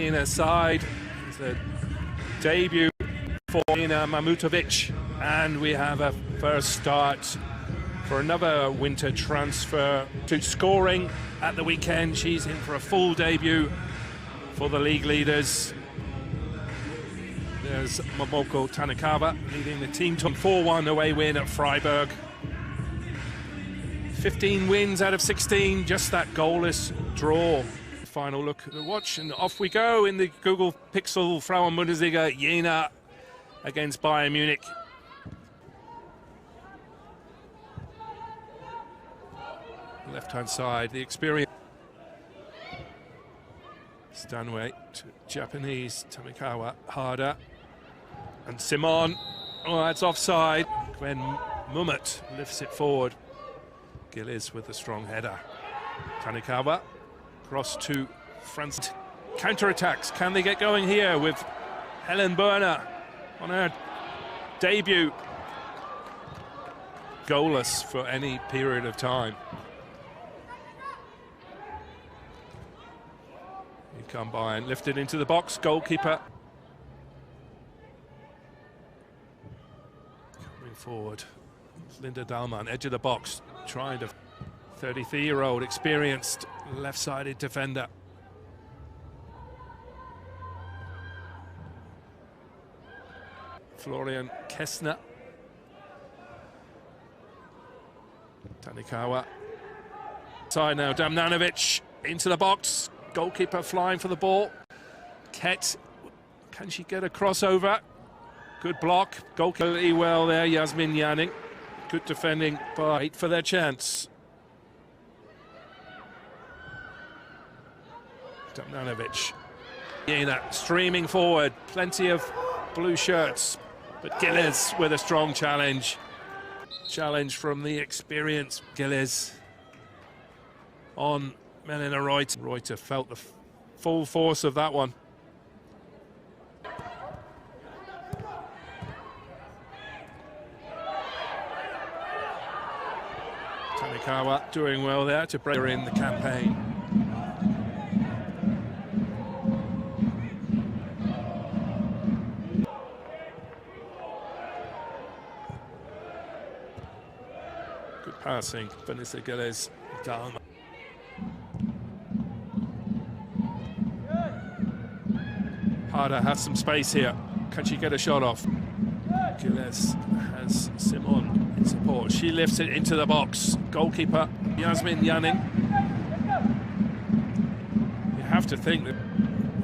Jena side. It's a debut for Jena Mamutovic, and we have a first start for another winter transfer to scoring at the weekend. She's in for a full debut for the league leaders. There's Momoko Tanikawa leading the team to a 4-1 away win at Freiburg. 15 wins out of 16, just that goalless draw. Final look at the watch, and off we go in the Google Pixel Frauen Bundesliga. Jena against Bayern Munich. Left-hand side, the experience. Stanway to Japanese, Tamikawa, harder. And Simon, oh, that's offside. Gwen Mummet lifts it forward. Gillis with a strong header. Tanikawa, cross to France. Counter-attacks, can they get going here with Helen Berner on her debut? Goalless for any period of time. Here come Bayern, lifted into the box, goalkeeper. Coming forward, Linda Dahlmann, edge of the box, trying to 33-year-old experienced left-sided defender. Florian Kessner. Tanikawa. Side now, Damjanovic into the box. Goalkeeper flying for the ball. Ket, can she get a crossover? Good block. Goalkeeper well there, Yasmin Yanning. Good defending by for their chance. Damjanovic. Jena streaming forward. Plenty of blue shirts, but Gillis with a strong challenge. Challenge from the experienced Gillis on Melina Reuter. Reuter felt the full force of that one. Tanikawa doing well there to break her in the campaign. Good passing, Vanessa Gilles, Dalma. Harder has some space here. Can she get a shot off? Gilles has Simon in support. She lifts it into the box. Goalkeeper Yasmin Yanning. You have to think that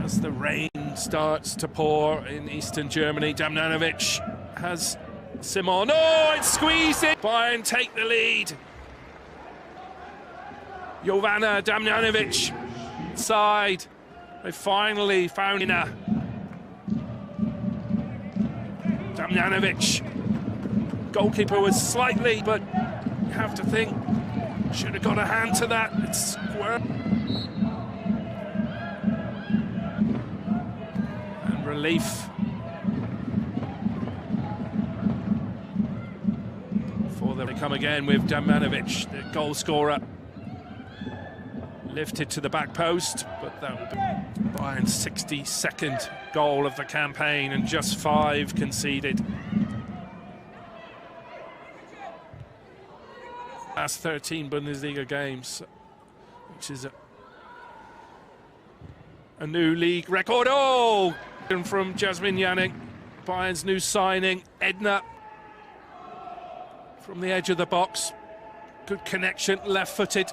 as the rain starts to pour in eastern Germany, Damjanovic has Simon. Oh, it's squeezed it. Bayern take the lead. Jovana Damjanovic side. They finally found her. Damjanovic. Goalkeeper was slightly, but you have to think, should have got a hand to that. It's square. And relief for them. They come again with Damjanovic, the goal scorer. Lifted to the back post, but that will be Bayern's 62nd goal of the campaign and just 5 conceded. Last 13 Bundesliga games, which is a new league record. Oh! From Jasmine Yannick, Bayern's new signing, Edna. From the edge of the box, good connection, left-footed.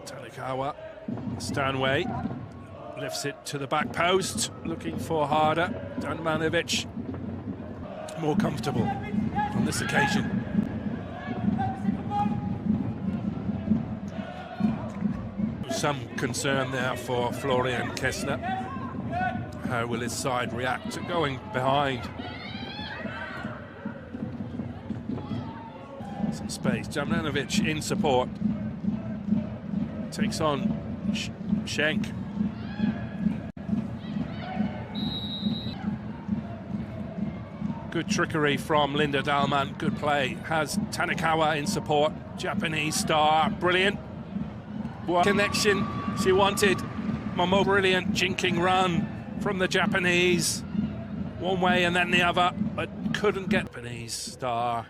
Tanikawa, Stanway. Lifts it to the back post, looking for harder. Damjanovic, more comfortable on this occasion. Some concern there for Florian Kessner. How will his side react to going behind? Some space. Damjanovic in support. Takes on Schenk. Good trickery from Linda Dahlmann. Good play. Has Tanikawa in support. Japanese star. Brilliant. What connection she wanted. Momo, brilliant jinking run from the Japanese. One way and then the other, but couldn't get Japanese star.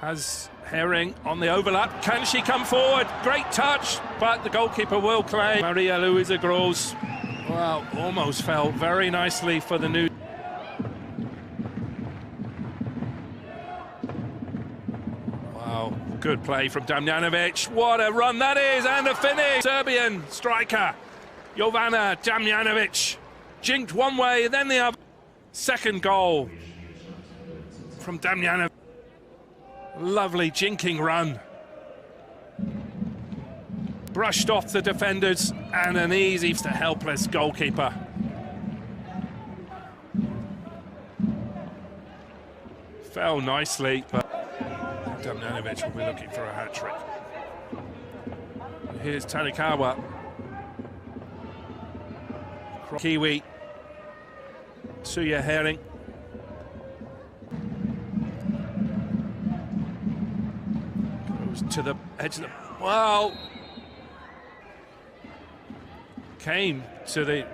Has Herring on the overlap. Can she come forward? Great touch, but the goalkeeper will claim. Maria Luisa Gross, well, almost fell very nicely for the new. Wow, good play from Damjanovic. What a run that is, and a finish. Serbian striker, Jovana Damjanovic, jinked one way, then the other. Second goal from Damjanovic. Lovely jinking run. Brushed off the defenders and an easy to helpless goalkeeper. Fell nicely, but Damjanovic will be looking for a hat-trick. Here's Tanikawa. Kiwi. Suya Herring. To the edge of the, well, came to the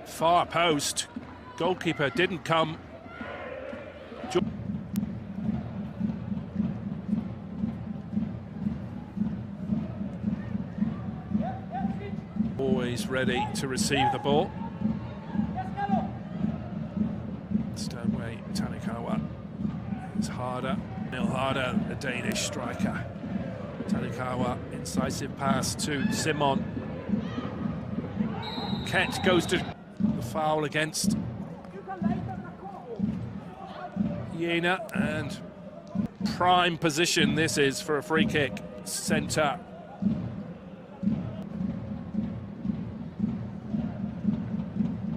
far post. Goalkeeper didn't come. Always ready to receive the ball. Stoneway Tanikawa is harder. Neil Harder, the Danish striker. Tanikawa, incisive pass to Simon. Kett goes to the foul against Jena, and prime position this is for a free kick. Centre.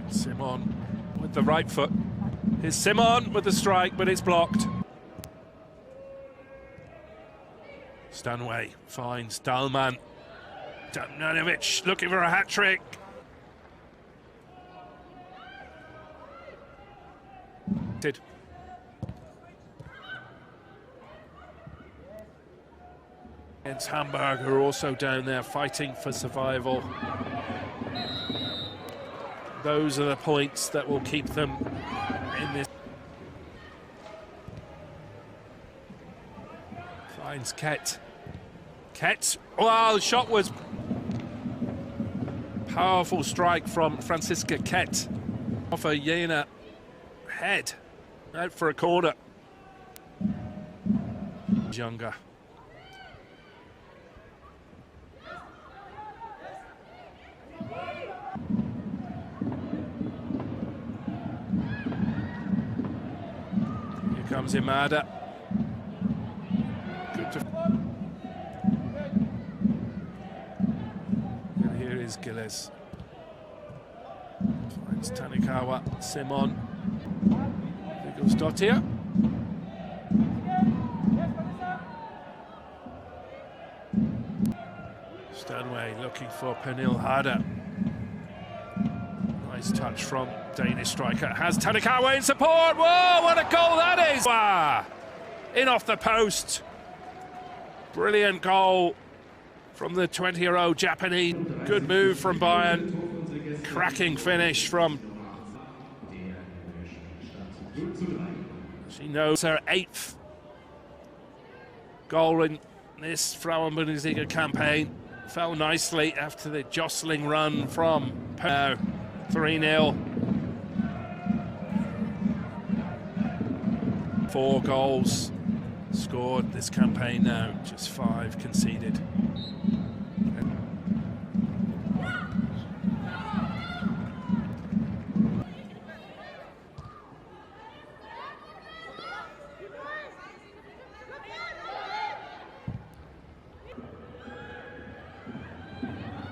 Simon with the right foot. Here's Simon with the strike, but it's blocked. Stanway finds Dahlmann. Damjanovic looking for a hat-trick. Against Hamburg, who are also down there fighting for survival. Those are the points that will keep them in this. Finds Kett. Kett, well, the shot was powerful strike from Franziska Kett. Off a Jena head, out for a corner. Younger. Here comes Imada. And here is Gilles. Finds Tanikawa, Simon. Here goes Dottir. Stanway looking for Pernille Harder. Nice touch from Danish striker. Has Tanikawa in support. Whoa, what a goal that is! Wow. In off the post. Brilliant goal from the 20-year-old Japanese. Good move from Bayern. Cracking finish from... She knows her 8th goal in this Frauen-Bundesliga campaign. Fell nicely after the jostling run from 3-0. 4 goals scored this campaign now, just 5 conceded.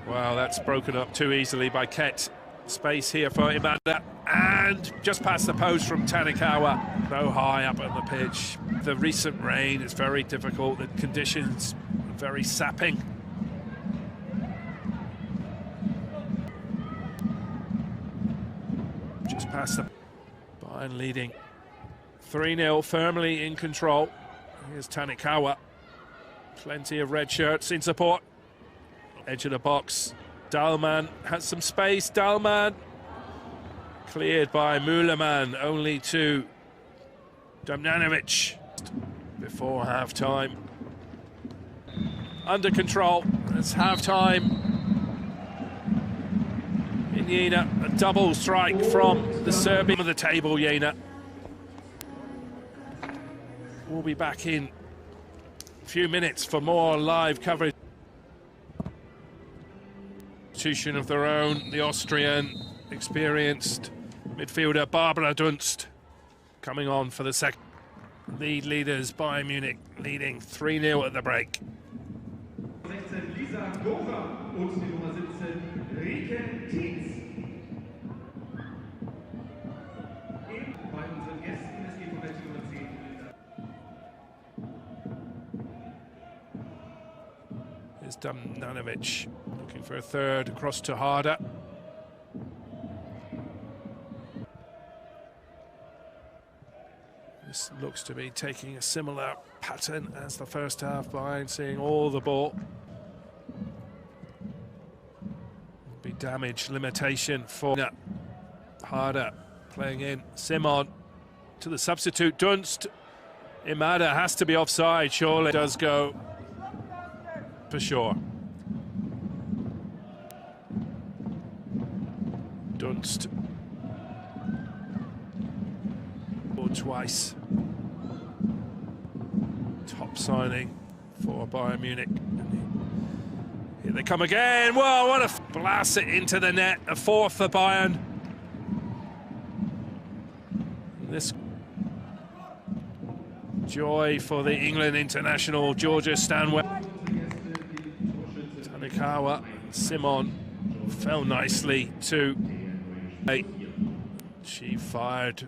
Well, that's broken up too easily by Kett. Space here for Imada, and just past the post from Tanikawa. So high up on the pitch. The recent rain is very difficult. The conditions are very sapping. just past them. Bayern leading 3-0, firmly in control. Here's Tanikawa. Plenty of red shirts in support. Edge of the box. Dahlmann has some space. Dahlmann cleared by Mühlmann, only to Damjanovic before half-time. Under control. It's half-time in Jena. A double strike from the Serbian of the table, Jena. We'll be back in a few minutes for more live coverage. Institution of their own, the Austrian experienced midfielder Barbara Dunst coming on for the second. Leaders Bayern Munich leading 3-0 at the break. 16 Lisa Gora und die Nummer 17 Rike Tietz. Bei unseren Gästen, es geht um welche Nummer 10. Here's Damjanovic looking for a third across to Harder. This looks to be taking a similar pattern as the first half. Bayern seeing all the ball. Be damage limitation for Harder playing in. Simon to the substitute Dunst. Imada has to be offside, surely. Does go for sure. Dunst. Or twice. Top signing for Bayern Munich. Here they come again. Whoa, what a blast it into the net. A fourth for Bayern. This joy for the England international, Georgia Stanway. Tanikawa, Simon fell nicely to. She fired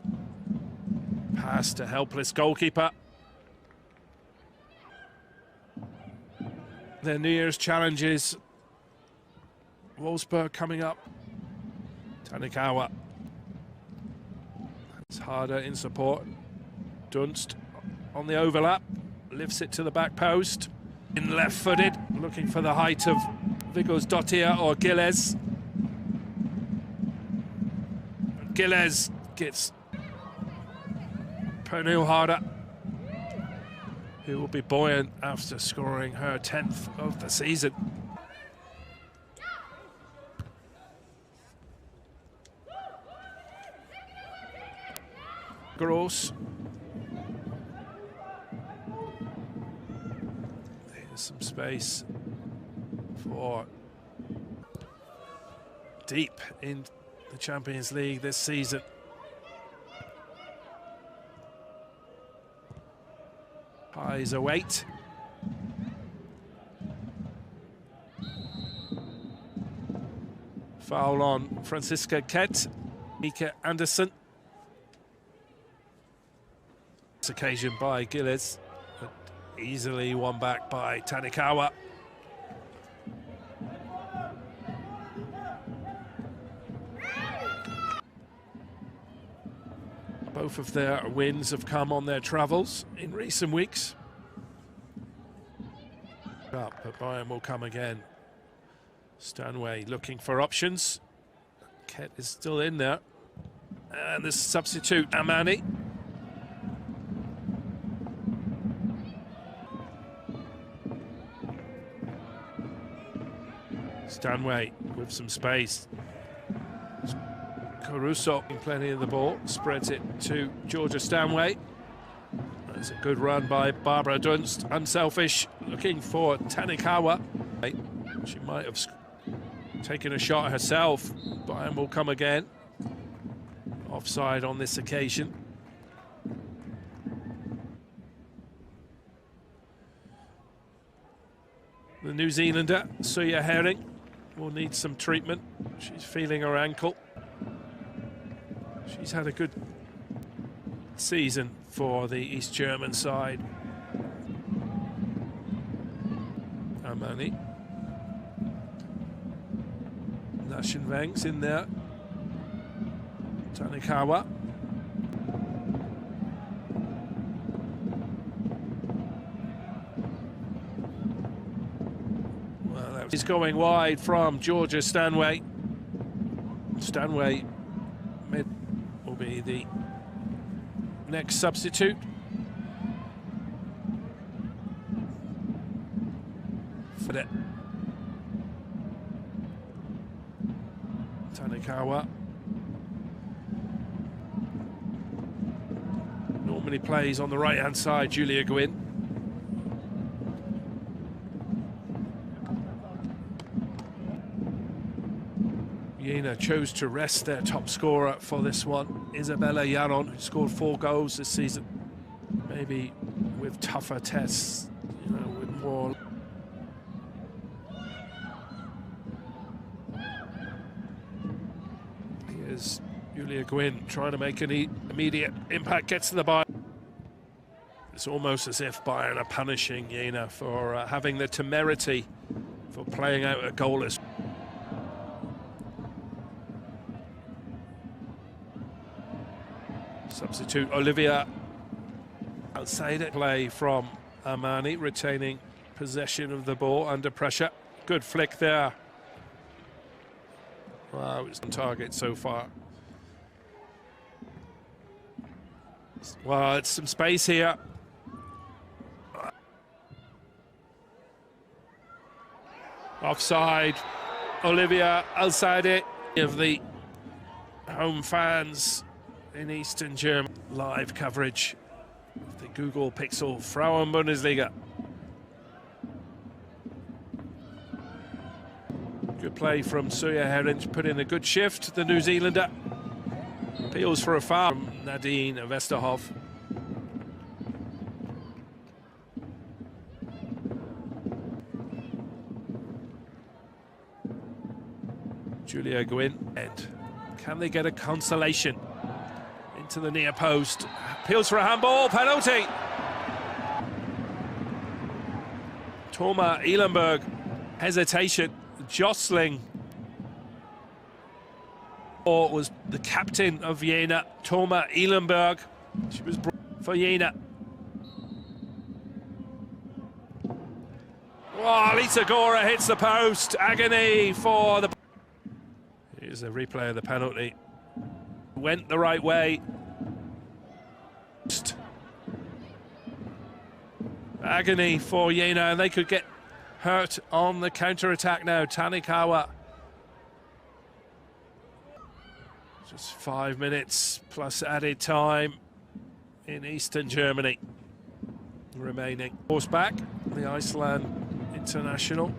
past a helpless goalkeeper. Their New Year's challenges. Wolfsburg coming up. Tanikawa. It's Harder in support. Dunst on the overlap. Lifts it to the back post. In left-footed, looking for the height of Vigosdottir or Gilles. Gilles gets Pernille Harder, who will be buoyant after scoring her 10th of the season. Gross. There's some space for deep in the Champions League this season. Eyes await. Foul on Franziska Kett. Mika Andersson. This occasion by Gilles, but easily won back by Tanikawa. Both of their wins have come on their travels in recent weeks. But Bayern will come again. Stanway looking for options. Kett is still in there. And the substitute, Amani. Stanway with some space. Caruso plenty of the ball, spreads it to Georgia Stanway. That's a good run by Barbara Dunst, unselfish, looking for Tanikawa. She might have taken a shot herself. Bayern will come again. Offside on this occasion. The New Zealander, Suya Herring, will need some treatment. She's feeling her ankle. She's had a good season for the East German side. Amani. Naschenweng's in there. Tanikawa. Well, he's going wide from Georgia Stanway. Stanway will be the next substitute. For it. Tanikawa. Normally plays on the right-hand side, Julia Gwynn. Jena chose to rest their top scorer for this one, Isabella Jaron, who scored 4 goals this season. Maybe with tougher tests, you know, with more. Here's Julia Gwynn trying to make an immediate impact, gets to the bar. It's almost as if Bayern are punishing Jena for having the temerity for playing out a goalless. Substitute Olivia outside it. Play from Armani, retaining possession of the ball under pressure. Good flick there. Wow, it's on target so far. Well, it's some space here. Offside. Olivia outside it. Of the home fans in Eastern Germany. Live coverage of the Google Pixel Frauen Bundesliga. Good play from Suya Herinch, put in a good shift. The New Zealander appeals for a foul from Nadine Westerhoff. Julia Gwynn, and can they get a consolation? Into the near post, appeals for a handball, penalty. Toma Ehlenberg, hesitation, jostling. Or was the captain of Jena, Toma Ehlenberg. She was brought for Jena. Oh, Lisa Gora hits the post, agony for the... Here's a replay of the penalty. Went the right way. Agony for Jena, and they could get hurt on the counter-attack now. Tanikawa. Just 5 minutes plus added time in Eastern Germany remaining. Force back, the Iceland international.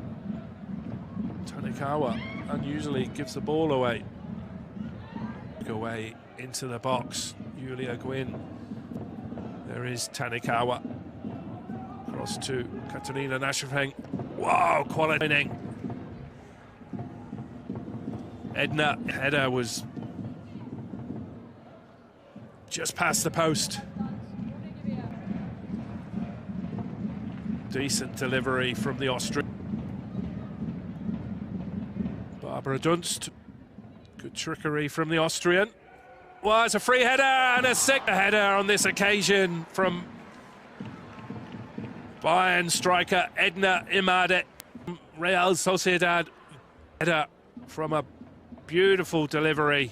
Tanikawa unusually gives the ball away. Away into the box, Julia Gwynn. There is Tanikawa. Cross to Katarina Naschenfeng. Wow, quality winning. Edna header was just past the post. Decent delivery from the Austrian. Barbara Dunst. Good trickery from the Austrian. Well, it's a free header and a sick header on this occasion from Bayern striker Edna Imade. Real Sociedad header from a beautiful delivery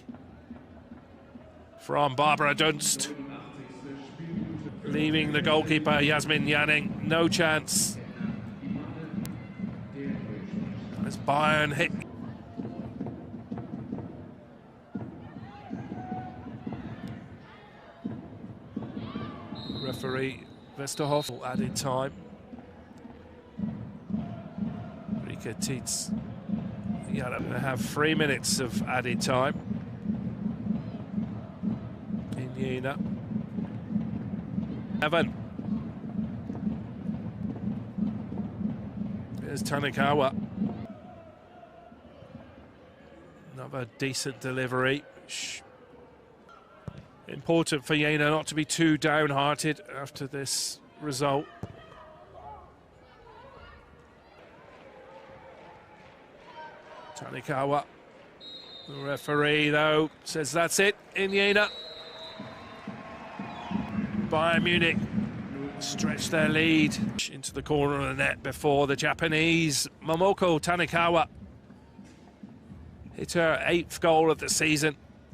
from Barbara Dunst, leaving the goalkeeper Yasmin Yanning no chance. As Bayern hit. Referee Westerhoff added time. Rika Tietz. Yeah, they're going to have 3 minutes of added time in Jena. Evan. There's Tanikawa. Another decent delivery. Important for Jena not to be too downhearted after this result. Tanikawa The referee, though, says that's it in Jena. Bayern Munich stretch their lead into the corner of the net before the Japanese Momoko Tanikawa hit her 8th goal of the season.